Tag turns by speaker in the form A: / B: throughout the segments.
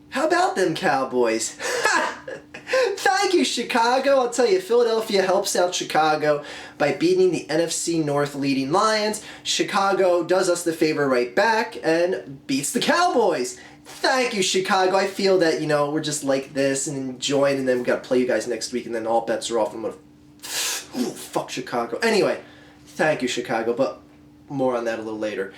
A: How about them Cowboys? Thank you, Chicago. I'll tell you, Philadelphia helps out Chicago by beating the NFC North leading Lions. Chicago does us the favor right back and beats the Cowboys. Thank you, Chicago. I feel that, we're just like this and enjoying, and then we got to play you guys next week, and then all bets are off. I'm going to... fuck Chicago. Anyway, thank you, Chicago, but more on that a little later.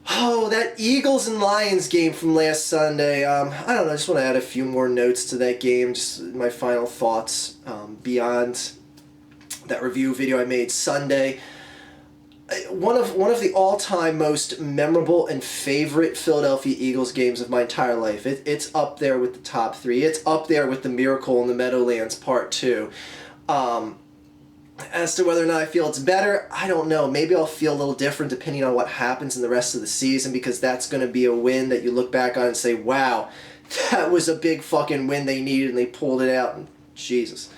A: Oh, that Eagles and Lions game from last Sunday. I don't know, I just want to add a few more notes to that game, just my final thoughts beyond that review video I made Sunday. One of the all-time most memorable and favorite Philadelphia Eagles games of my entire life. It's up there with the top three. It's up there with the Miracle in the Meadowlands Part 2. As to whether or not I feel it's better, I don't know. Maybe I'll feel a little different depending on what happens in the rest of the season, because that's going to be a win that you look back on and say, wow, that was a big fucking win they needed and they pulled it out. And Jesus.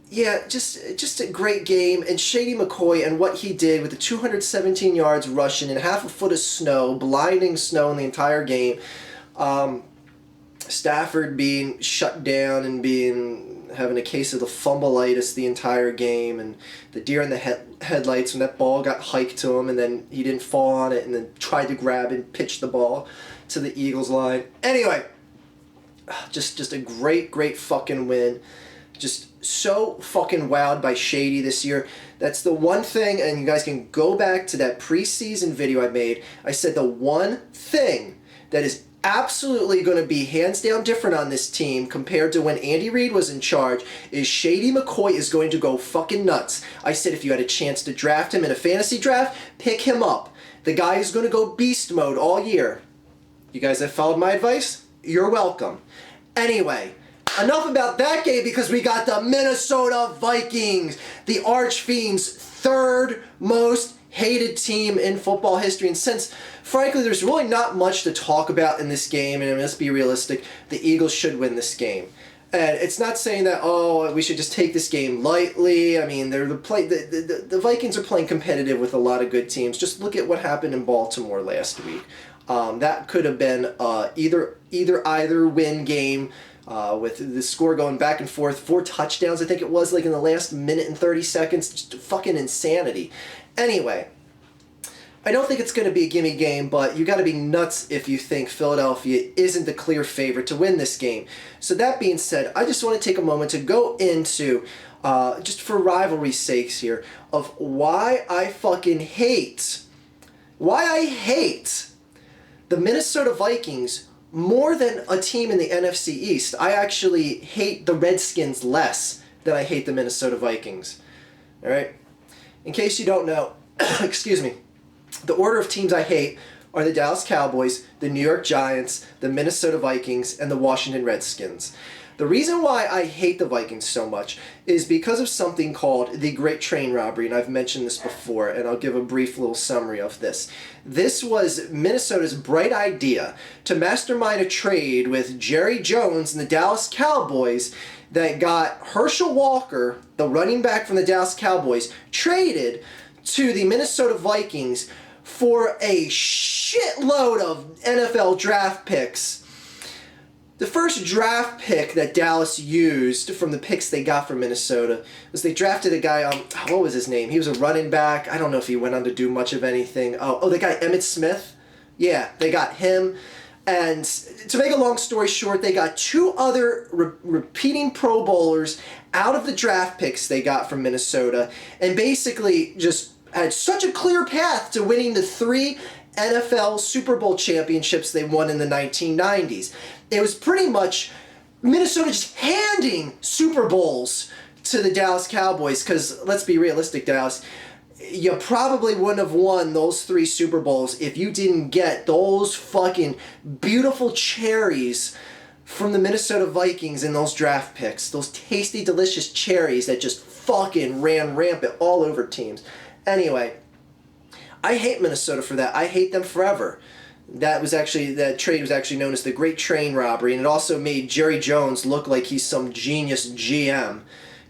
A: Yeah, just a great game. And Shady McCoy and what he did with the 217 yards rushing and half a foot of snow, blinding snow in the entire game. Stafford being shut down and having a case of the fumbleitis the entire game, and the deer in the headlights when that ball got hiked to him and then he didn't fall on it and then tried to grab and pitch the ball to the Eagles line. Anyway, just a great fucking win. Just so fucking wowed by Shady this year. That's the one thing, and you guys can go back to that preseason video I made. I said the one thing that is absolutely going to be hands down different on this team compared to when Andy Reid was in charge is Shady McCoy is going to go fucking nuts. I said if you had a chance to draft him in a fantasy draft, pick him up. The guy is going to go beast mode all year. You guys have followed my advice? You're welcome. Anyway, enough about that game, because we got the Minnesota Vikings, the Archfiends' third most hated team in football history. And since, frankly, there's really not much to talk about in this game, and let's be realistic, the Eagles should win this game. And it's not saying that, we should just take this game lightly. I mean, the Vikings are playing competitive with a lot of good teams. Just look at what happened in Baltimore last week. That could have been either win game, with the score going back and forth, 4 touchdowns, I think it was, like in the last minute and 30 seconds. Just fucking insanity. Anyway, I don't think it's going to be a gimme game, but you got to be nuts if you think Philadelphia isn't the clear favorite to win this game. So that being said, I just want to take a moment to go into, just for rivalry's sakes here, of why I hate the Minnesota Vikings more than a team in the NFC East. I actually hate the Redskins less than I hate the Minnesota Vikings. All right? In case you don't know, excuse me, the order of teams I hate are the Dallas Cowboys, the New York Giants, the Minnesota Vikings, and the Washington Redskins. The reason why I hate the Vikings so much is because of something called the Great Train Robbery, and I've mentioned this before, and I'll give a brief little summary of this. This was Minnesota's bright idea to mastermind a trade with Jerry Jones and the Dallas Cowboys that got Herschel Walker, the running back from the Dallas Cowboys, traded to the Minnesota Vikings for a shitload of NFL draft picks. The first draft pick that Dallas used from the picks they got from Minnesota was they drafted a guy, what was his name? He was a running back. I don't know if he went on to do much of anything. The guy Emmitt Smith? Yeah, they got him. And to make a long story short, they got 2 other repeating Pro Bowlers out of the draft picks they got from Minnesota, and basically just had such a clear path to winning the 3 NFL Super Bowl championships they won in the 1990s. It was pretty much Minnesota just handing Super Bowls to the Dallas Cowboys, because let's be realistic, Dallas, you probably wouldn't have won those 3 Super Bowls if you didn't get those fucking beautiful cherries from the Minnesota Vikings in those draft picks. Those tasty, delicious cherries that just fucking ran rampant all over teams. Anyway, I hate Minnesota for that. I hate them forever. That trade was actually known as the Great Train Robbery, and it also made Jerry Jones look like he's some genius GM.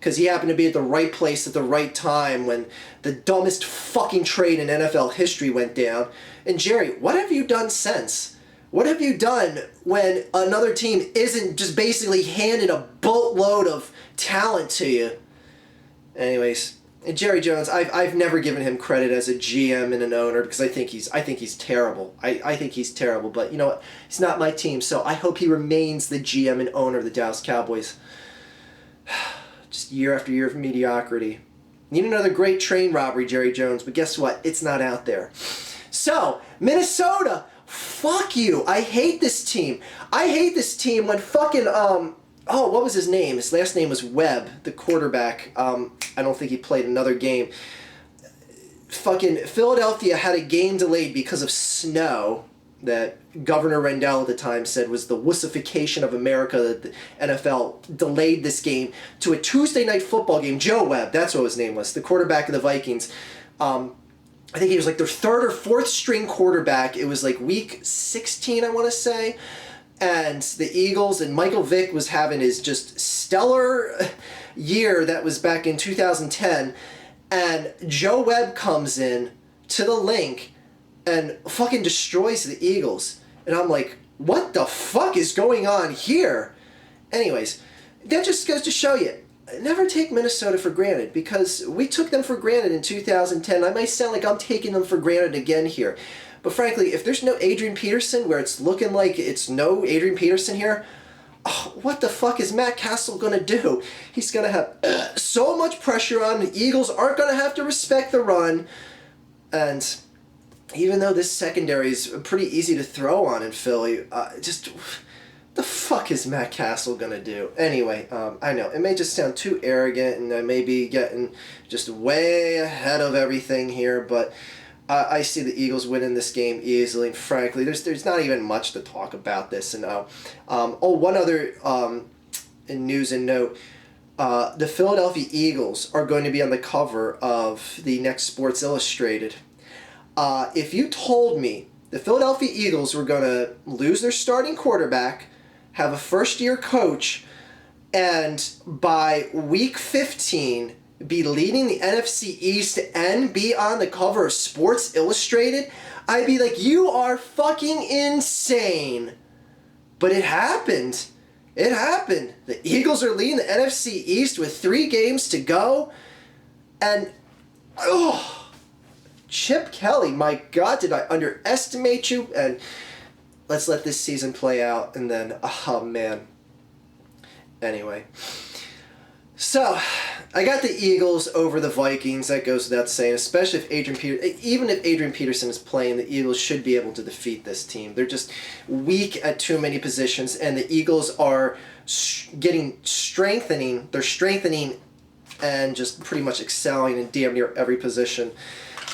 A: because he happened to be at the right place at the right time when the dumbest fucking trade in NFL history went down. And Jerry, what have you done since? What have you done when another team isn't just basically handing a boatload of talent to you? Anyways, Jerry Jones, I've never given him credit as a GM and an owner because I think he's terrible. I think he's terrible, but you know what? He's not my team, so I hope he remains the GM and owner of the Dallas Cowboys. Just year after year of mediocrity. Need another great train robbery, Jerry Jones, but guess what? It's not out there. So, Minnesota, fuck you. I hate this team. I hate this team when fucking, what was his name? His last name was Webb, the quarterback. I don't think he played another game. Fucking Philadelphia had a game delayed because of snow that Governor Rendell at the time said was the wussification of America, that the NFL delayed this game to a Tuesday night football game. Joe Webb, that's what his name was, the quarterback of the Vikings. I think he was like their third or fourth string quarterback. It was like week 16, I want to say. And the Eagles and Michael Vick was having his just stellar year that was back in 2010. And Joe Webb comes in to the link and fucking destroys the Eagles. And I'm like, what the fuck is going on here? Anyways, that just goes to show you, never take Minnesota for granted, because we took them for granted in 2010. I might sound like I'm taking them for granted again here. But frankly, if there's no Adrian Peterson, where it's looking like it's no Adrian Peterson here, what the fuck is Matt Cassel going to do? He's going to have so much pressure on. The Eagles aren't going to have to respect the run. And even though this secondary is pretty easy to throw on in Philly, just the fuck is Matt Cassel going to do? Anyway, I know, it may just sound too arrogant and I may be getting just way ahead of everything here, but I see the Eagles winning this game easily, and frankly, there's not even much to talk about this. And one other news and note: the Philadelphia Eagles are going to be on the cover of the next Sports Illustrated. If you told me the Philadelphia Eagles were going to lose their starting quarterback, have a first-year coach, and by week 15 be leading the NFC East and be on the cover of Sports Illustrated, I'd be like, you are fucking insane. But it happened. It happened. The Eagles are leading the NFC East with 3 games to go. And, Chip Kelly, my God, did I underestimate you? And let's let this season play out. And then, oh man. Anyway. So, I got the Eagles over the Vikings. That goes without saying, especially if even if Adrian Peterson is playing, the Eagles should be able to defeat this team. They're just weak at too many positions, and the Eagles are strengthening. They're strengthening and just pretty much excelling in damn near every position.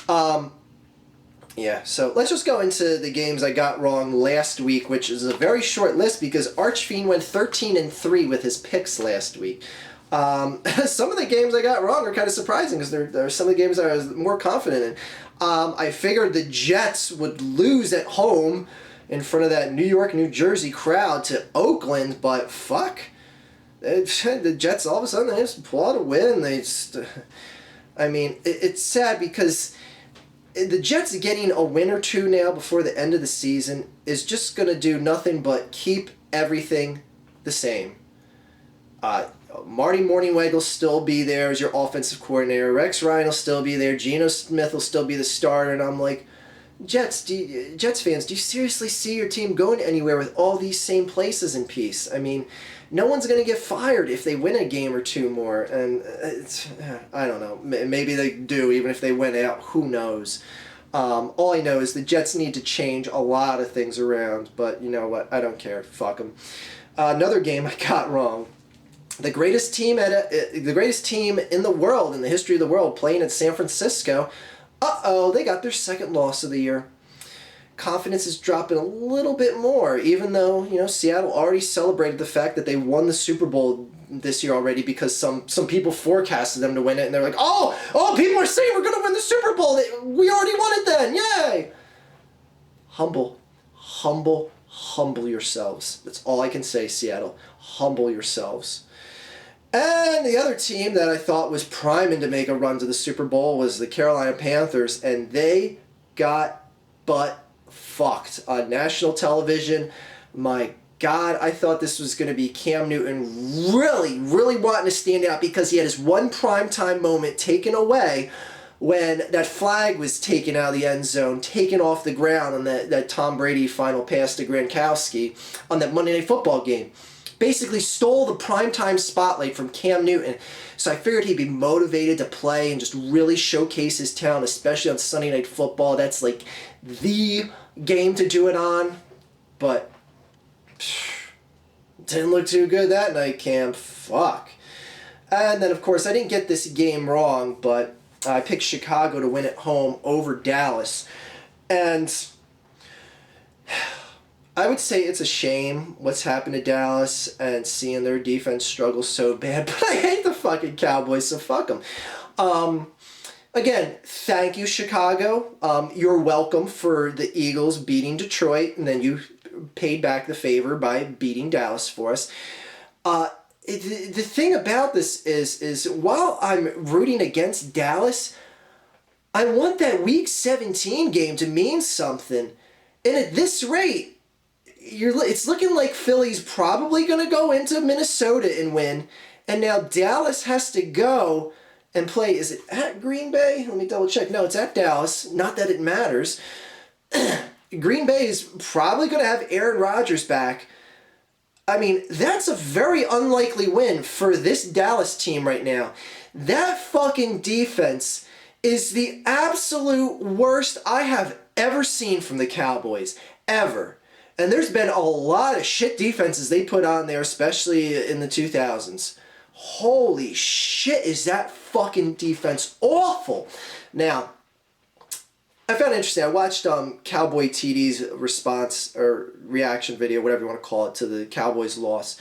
A: Yeah, so let's just go into the games I got wrong last week, which is a very short list because Archfiend went 13-3 with his picks last week. Some of the games I got wrong are kind of surprising because there are some of the games I was more confident in. I figured the Jets would lose at home in front of that New York, New Jersey crowd to Oakland, but fuck. The Jets all of a sudden they just pull out a win. It's sad because the Jets getting a win or two now before the end of the season is just going to do nothing but keep everything the same. Marty Mornhinweg will still be there as your offensive coordinator. Rex Ryan will still be there. Geno Smith will still be the starter. And I'm like, Jets fans, do you seriously see your team going anywhere with all these same places in peace? I mean, no one's going to get fired if they win a game or two more. And I don't know. Maybe they do, even if they win out. Who knows? All I know is the Jets need to change a lot of things around. But you know what? I don't care. Fuck them. Another game I got wrong. The greatest team in the world, in the history of the world, playing at San Francisco. They got their second loss of the year. Confidence is dropping a little bit more, even though, Seattle already celebrated the fact that they won the Super Bowl this year already because some people forecasted them to win it, and they're like, people are saying we're going to win the Super Bowl. We already won it then. Yay! Humble yourselves. That's all I can say, Seattle. Humble yourselves. And the other team that I thought was priming to make a run to the Super Bowl was the Carolina Panthers, and they got butt fucked on national television. My God, I thought this was going to be Cam Newton really, really wanting to stand out because he had his one primetime moment taken away when that flag was taken out of the end zone, taken off the ground on that Tom Brady final pass to Gronkowski on that Monday Night Football game. Basically stole the primetime spotlight from Cam Newton. So I figured he'd be motivated to play and just really showcase his talent, especially on Sunday Night Football. That's like the game to do it on. But didn't look too good that night, Cam. Fuck. And then, of course, I didn't get this game wrong, but I picked Chicago to win at home over Dallas. And I would say it's a shame what's happened to Dallas and seeing their defense struggle so bad, but I hate the fucking Cowboys, so fuck them. Again, thank you, Chicago. You're welcome for the Eagles beating Detroit, and then you paid back the favor by beating Dallas for us. The thing about this is while I'm rooting against Dallas, I want that Week 17 game to mean something. And at this rate, it's looking like Philly's probably going to go into Minnesota and win. And now Dallas has to go and play. Is it at Green Bay? Let me double check. No, it's at Dallas. Not that it matters. Green Bay is probably going to have Aaron Rodgers back. I mean, that's a very unlikely win for this Dallas team right now. That fucking defense is the absolute worst I have ever seen from the Cowboys. Ever. And there's been a lot of shit defenses they put on there, especially in the 2000s. Holy shit, is that fucking defense awful. Now, I found it interesting. I watched Cowboy TD's response or reaction video, whatever you want to call it, to the Cowboys' loss.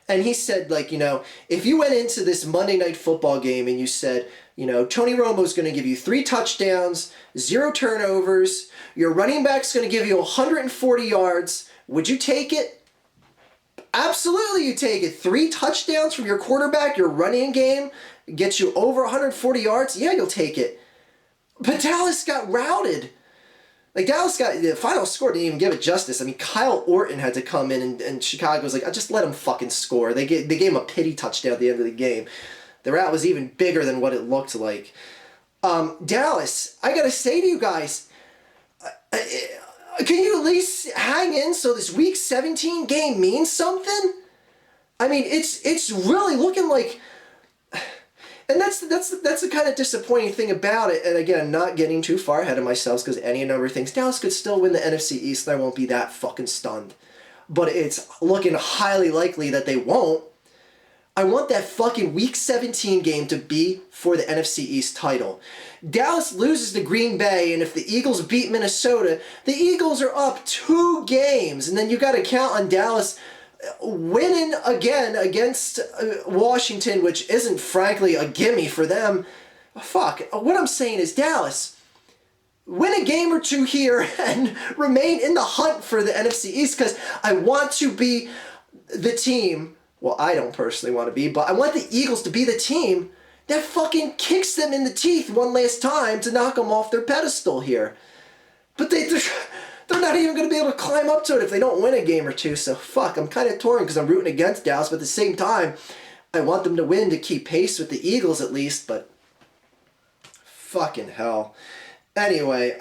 A: And he said, like, if you went into this Monday Night Football game and you said, Tony Romo's going to give you 3 touchdowns, 0 turnovers, your running back's going to give you 140 yards, would you take it? Absolutely you take it. 3 touchdowns from your quarterback, your running game gets you over 140 yards? Yeah, you'll take it. But Dallas got routed. Like, Dallas got, the final score didn't even give it justice. I mean, Kyle Orton had to come in, and Chicago was like, just let him fucking score. They gave him a pity touchdown at the end of the game. The rout was even bigger than what it looked like. Dallas, I gotta say to you guys, can you at least hang in so this Week 17 game means something? I mean, it's really looking like... And that's the kind of disappointing thing about it. And again, not getting too far ahead of myself because any number of things. Dallas could still win the NFC East and I won't be that fucking stunned. But it's looking highly likely that they won't. I want that fucking Week 17 game to be for the NFC East title. Dallas loses to Green Bay, and if the Eagles beat Minnesota, the Eagles are up 2 games. And then you got to count on Dallas winning again against Washington, which isn't, frankly, a gimme for them. Fuck. What I'm saying is, Dallas, win a game or 2 here and remain in the hunt for the NFC East, because I want to be the team, well, I don't personally want to be, but I want the Eagles to be the team that fucking kicks them in the teeth one last time to knock them off their pedestal here. But they're not even going to be able to climb up to it if they don't win a game or 2. So, fuck, I'm kind of torn because I'm rooting against Dallas. But at the same time, I want them to win to keep pace with the Eagles at least. But fucking hell. Anyway,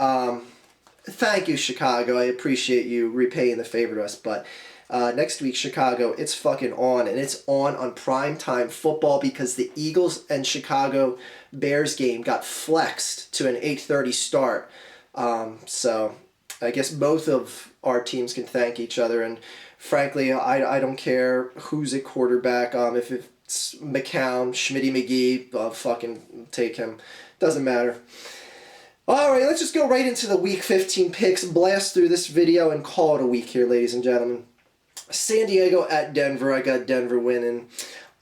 A: thank you, Chicago. I appreciate you repaying the favor to us. But next week, Chicago, it's fucking on. And it's on primetime football because the Eagles and Chicago Bears game got flexed to an 8:30 start. So I guess both of our teams can thank each other, and frankly, I don't care who's at quarterback. If it's McCown, Schmitty McGee, I'll fucking take him. Doesn't matter. Alright, let's just go right into the Week 15 picks, blast through this video, and call it a week here, ladies and gentlemen. San Diego at Denver. I got Denver winning.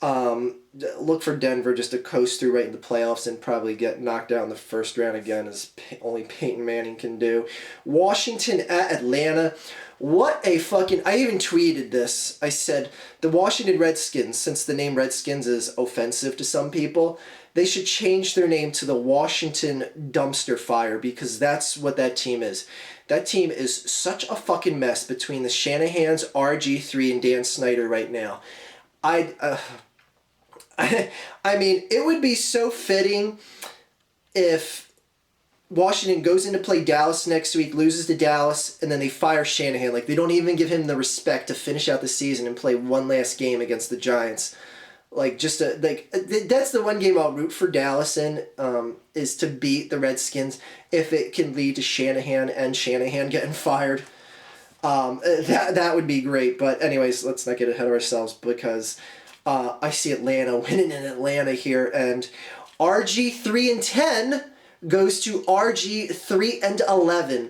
A: Look for Denver just to coast through right in the playoffs and probably get knocked out in the first round again, as only Peyton Manning can do. Washington at Atlanta. What a fucking... I even tweeted this. I said, the Washington Redskins, since the name Redskins is offensive to some people, they should change their name to the Washington Dumpster Fire, because that's what that team is. That team is such a fucking mess between the Shanahans, RG3, and Dan Snyder right now. I mean, it would be so fitting if Washington goes in to play Dallas next week, loses to Dallas, and then they fire Shanahan. Like, they don't even give him the respect to finish out the season and play one last game against the Giants. Like, just that's the one game I'll root for Dallas in, is to beat the Redskins if it can lead to Shanahan getting fired. That would be great. But anyways, let's not get ahead of ourselves, because I see Atlanta winning in Atlanta here, and RG 3-10 goes to RG 3-11.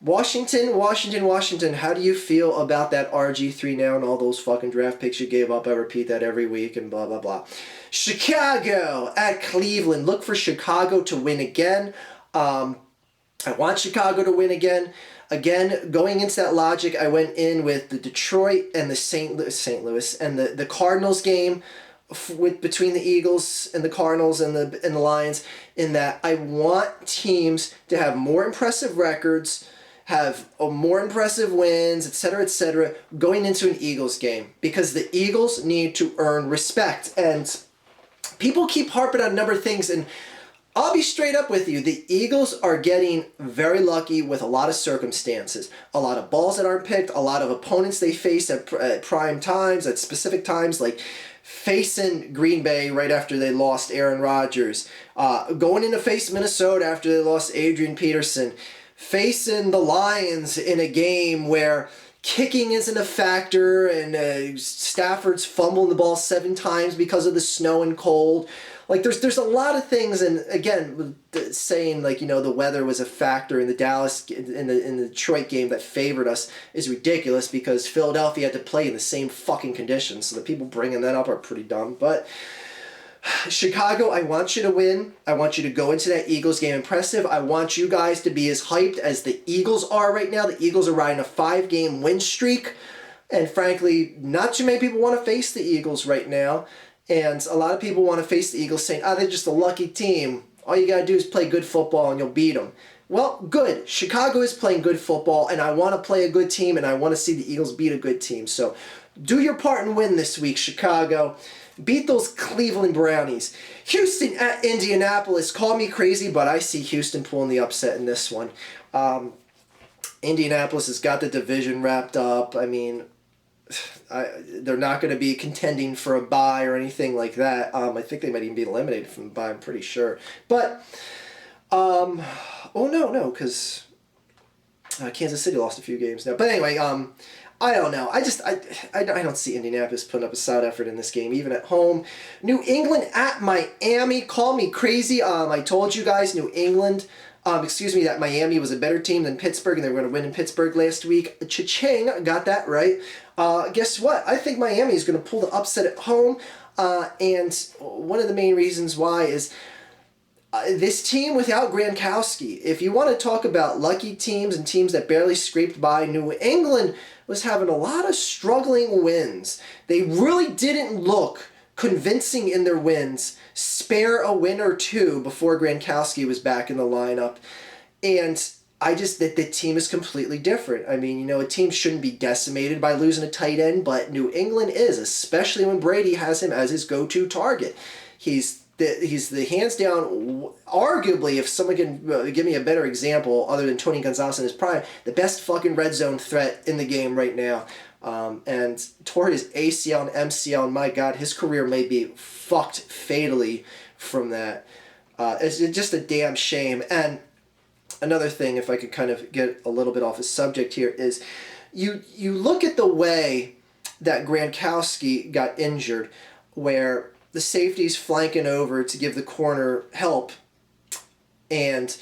A: Washington, how do you feel about that RG3 now and all those fucking draft picks you gave up? I repeat that every week and blah, blah, blah. Chicago at Cleveland. Look for Chicago to win again. I want Chicago to win again. Again, going into that logic, I went in with the Detroit and the St. Louis and the Cardinals game between the Eagles and the Cardinals and the Lions, in that I want teams to have more impressive records, have more impressive wins, etc., going into an Eagles game, because the Eagles need to earn respect. And people keep harping on a number of things, and I'll be straight up with you. The Eagles are getting very lucky with a lot of circumstances. A lot of balls that aren't picked, a lot of opponents they face at prime times, at specific times, like facing Green Bay right after they lost Aaron Rodgers, going in to face Minnesota after they lost Adrian Peterson, facing the Lions in a game where kicking isn't a factor and Stafford's fumbling the ball 7 times because of the snow and cold. Like, there's a lot of things, and again, saying, like, the weather was a factor in the Detroit game that favored us is ridiculous, because Philadelphia had to play in the same fucking conditions, so the people bringing that up are pretty dumb. But Chicago, I want you to win. I want you to go into that Eagles game impressive. I want you guys to be as hyped as the Eagles are right now. The Eagles are riding a 5-game win streak, and frankly, not too many people want to face the Eagles right now. And a lot of people want to face the Eagles saying, they're just a lucky team. All you got to do is play good football and you'll beat them. Well, good. Chicago is playing good football, and I want to play a good team, and I want to see the Eagles beat a good team. So do your part and win this week, Chicago. Beat those Cleveland Brownies. Houston at Indianapolis. Call me crazy, but I see Houston pulling the upset in this one. Indianapolis has got the division wrapped up. I mean, they're not going to be contending for a bye or anything like that. I think they might even be eliminated from the bye, I'm pretty sure. But, because Kansas City lost a few games now. But anyway, I don't know. I don't see Indianapolis putting up a solid effort in this game, even at home. New England at Miami. Call me crazy. I told you guys that Miami was a better team than Pittsburgh, and they were going to win in Pittsburgh last week. Cha-ching, got that right. Guess what? I think Miami is going to pull the upset at home, and one of the main reasons why is this team without Gronkowski. If you want to talk about lucky teams and teams that barely scraped by, New England was having a lot of struggling wins. They really didn't look convincing in their wins. Spare a win or two before Gronkowski was back in the lineup. And the team is completely different. I mean, a team shouldn't be decimated by losing a tight end, but New England is, especially when Brady has him as his go-to target. He's the hands down, arguably, if someone can give me a better example other than Tony Gonzalez in his prime, the best fucking red zone threat in the game right now. And tore his ACL and MCL, and my God, his career may be fucked fatally from that. It's just a damn shame. And another thing, if I could kind of get a little bit off the subject here, is you look at the way that Gronkowski got injured, where the safety's flanking over to give the corner help, and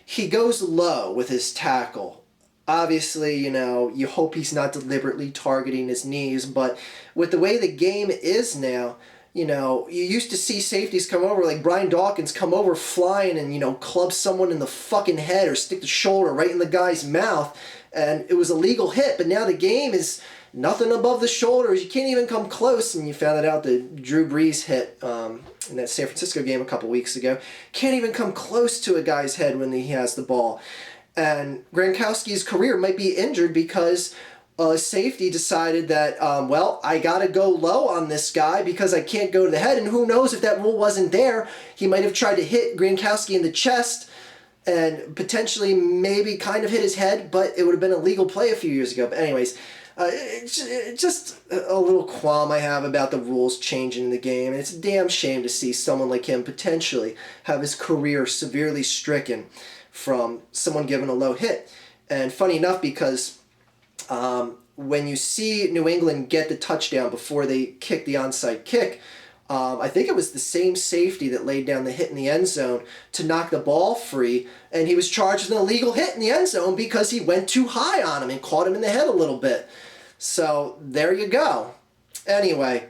A: he goes low with his tackle. Obviously, you hope he's not deliberately targeting his knees, but with the way the game is now, You used to see safeties come over, like Brian Dawkins come over flying and, club someone in the fucking head or stick the shoulder right in the guy's mouth, and it was a legal hit. But now the game is nothing above the shoulders. You can't even come close, and you found it out that Drew Brees hit in that San Francisco game a couple weeks ago. Can't even come close to a guy's head when he has the ball. And Gronkowski's career might be injured because safety decided that, I got to go low on this guy because I can't go to the head. And who knows, if that rule wasn't there, he might have tried to hit Gronkowski in the chest and potentially maybe kind of hit his head, but it would have been a legal play a few years ago. But anyways, it's just a little qualm I have about the rules changing in the game. And it's a damn shame to see someone like him potentially have his career severely stricken from someone giving a low hit. And funny enough, because when you see New England get the touchdown before they kick the onside kick, I think it was the same safety that laid down the hit in the end zone to knock the ball free, and he was charged with an illegal hit in the end zone because he went too high on him and caught him in the head a little bit. So there you go. Anyway,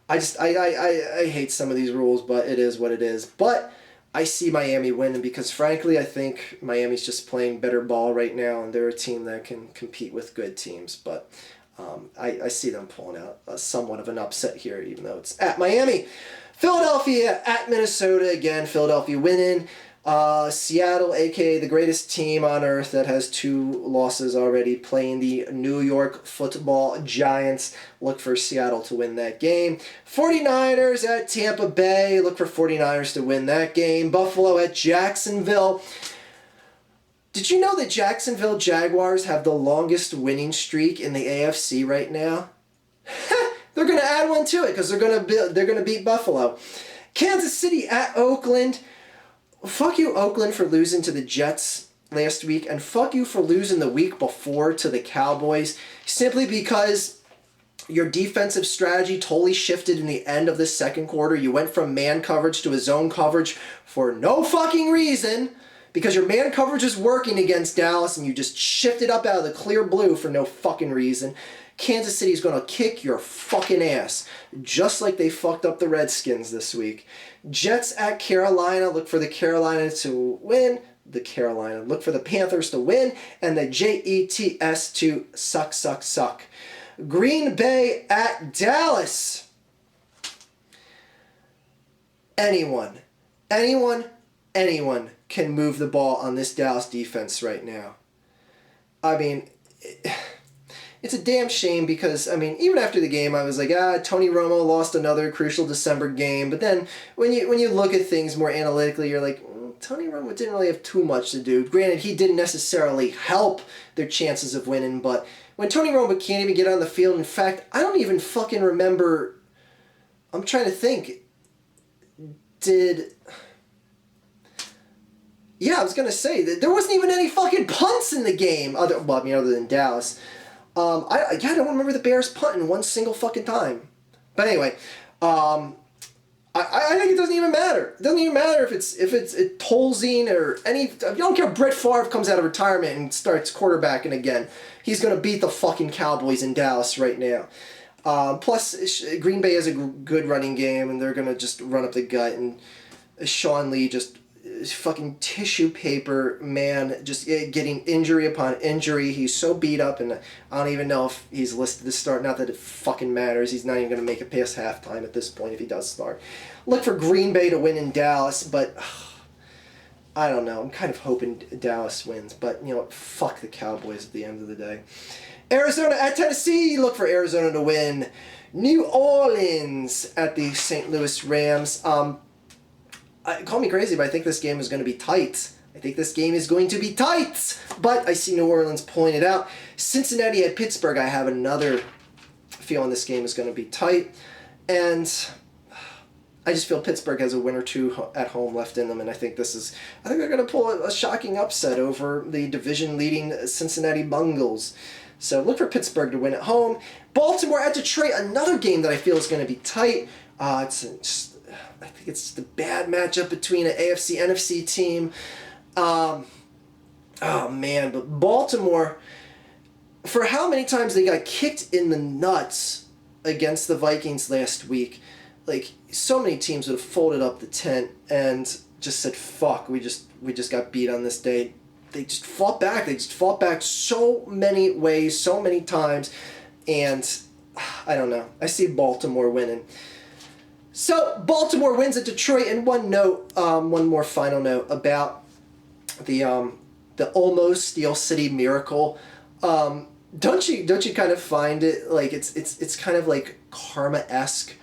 A: I hate some of these rules, but it is what it is. But I see Miami winning because, frankly, I think Miami's just playing better ball right now, and they're a team that can compete with good teams. But I see them pulling out somewhat of an upset here, even though it's at Miami. Philadelphia at Minnesota. Again, Philadelphia winning. Seattle, a.k.a. the greatest team on earth that has 2 losses already, playing the New York Football Giants. Look for Seattle to win that game. 49ers at Tampa Bay. Look for 49ers to win that game. Buffalo at Jacksonville. Did you know that Jacksonville Jaguars have the longest winning streak in the AFC right now? They're going to add one to it because they're going to beat Buffalo. Kansas City at Oakland. Fuck you, Oakland, for losing to the Jets last week, and fuck you for losing the week before to the Cowboys, simply because your defensive strategy totally shifted in the end of the second quarter. You went from man coverage to a zone coverage for no fucking reason, because your man coverage is working against Dallas, and you just shifted up out of the clear blue for no fucking reason. Kansas City's going to kick your fucking ass, just like they fucked up the Redskins this week. Jets at Carolina. Look for the Carolina to win. Look for the Panthers to win. And the Jets to suck. Green Bay at Dallas. Anyone can move the ball on this Dallas defense right now. I mean, it's a damn shame because, even after the game, I was like, Tony Romo lost another crucial December game. But then when you look at things more analytically, you're like, Tony Romo didn't really have too much to do. Granted, he didn't necessarily help their chances of winning, but when Tony Romo can't even get on the field, in fact, I don't even fucking remember. I'm trying to think. I was going to say that there wasn't even any fucking punts in the game, other than Dallas. I don't remember the Bears punting one single fucking time. But anyway, I think it doesn't even matter. It doesn't even matter if it's Tolzien or any. I don't care if Brett Favre comes out of retirement and starts quarterbacking again. He's going to beat the fucking Cowboys in Dallas right now. Plus, Green Bay has a good running game, and they're going to just run up the gut. And Sean Lee just fucking tissue paper man, just getting injury upon injury. He's so beat up, and I don't even know if he's listed to start. Not that it fucking matters. He's not even going to make it past halftime at this point if he does start. Look for Green Bay to win in Dallas, but I don't know. I'm kind of hoping Dallas wins, but you know what? Fuck the Cowboys at the end of the day. Arizona at Tennessee. Look for Arizona to win. New Orleans at the St. Louis Rams. Call me crazy, but I think this game is going to be tight. But I see New Orleans pulling it out. Cincinnati at Pittsburgh. I have another feeling this game is going to be tight. And I just feel Pittsburgh has a win or two at home left in them, and I think they're going to pull a shocking upset over the division-leading Cincinnati Bengals. So look for Pittsburgh to win at home. Baltimore at Detroit, another game that I feel is going to be tight. I think it's just a bad matchup between an AFC, NFC team. But Baltimore, for how many times they got kicked in the nuts against the Vikings last week, like, so many teams would have folded up the tent and just said, fuck, we just got beat on this day. They just fought back. They just fought back so many ways, so many times, and I don't know. I see Baltimore winning. So, Baltimore wins at Detroit, and one more final note about the almost Steel City miracle. Don't you kind of find it like it's kind of like karma-esque,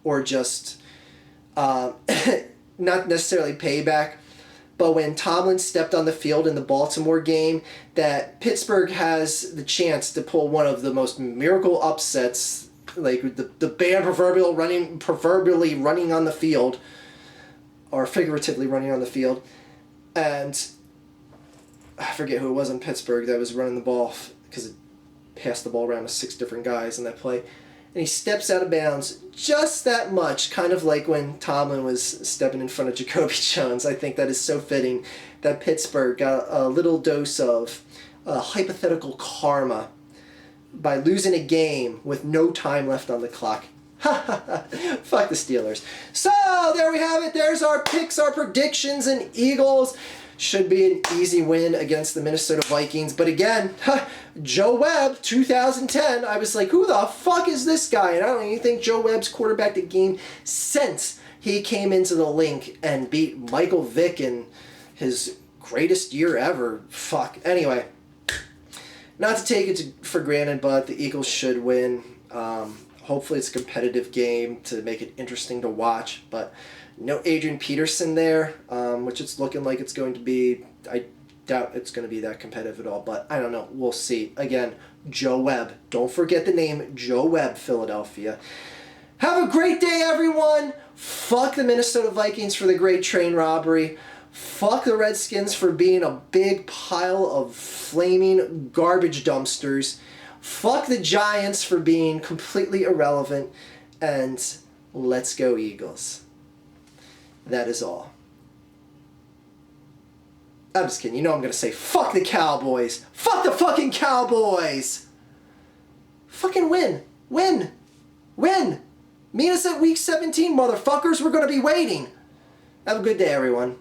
A: or just not necessarily payback, but when Tomlin stepped on the field in the Baltimore game, that Pittsburgh has the chance to pull one of the most miracle upsets, like the band proverbially running on the field, or figuratively running on the field, and I forget who it was in Pittsburgh that was running the ball because it passed the ball around to 6 different guys in that play. And he steps out of bounds just that much, kind of like when Tomlin was stepping in front of Jacoby Jones. I think that is so fitting that Pittsburgh got a little dose of hypothetical karma by losing a game with no time left on the clock. Fuck the Steelers. So, there we have it. There's our picks, our predictions, and Eagles. Should be an easy win against the Minnesota Vikings. But again, Joe Webb, 2010, I was like, who the fuck is this guy? And I don't even think Joe Webb's quarterbacked a game since he came into the Link and beat Michael Vick in his greatest year ever. Fuck. Anyway, not to take it for granted, but the Eagles should win. Hopefully it's a competitive game to make it interesting to watch. But no Adrian Peterson there, which it's looking like it's going to be. I doubt it's going to be that competitive at all, but I don't know. We'll see. Again, Joe Webb. Don't forget the name, Joe Webb, Philadelphia. Have a great day, everyone. Fuck the Minnesota Vikings for the great train robbery. Fuck the Redskins for being a big pile of flaming garbage dumpsters. Fuck the Giants for being completely irrelevant. And let's go, Eagles. That is all. I'm just kidding. You know I'm going to say, fuck the Cowboys. Fuck the fucking Cowboys. Fucking win. Win. Win. Meet us at week 17, motherfuckers. We're going to be waiting. Have a good day, everyone.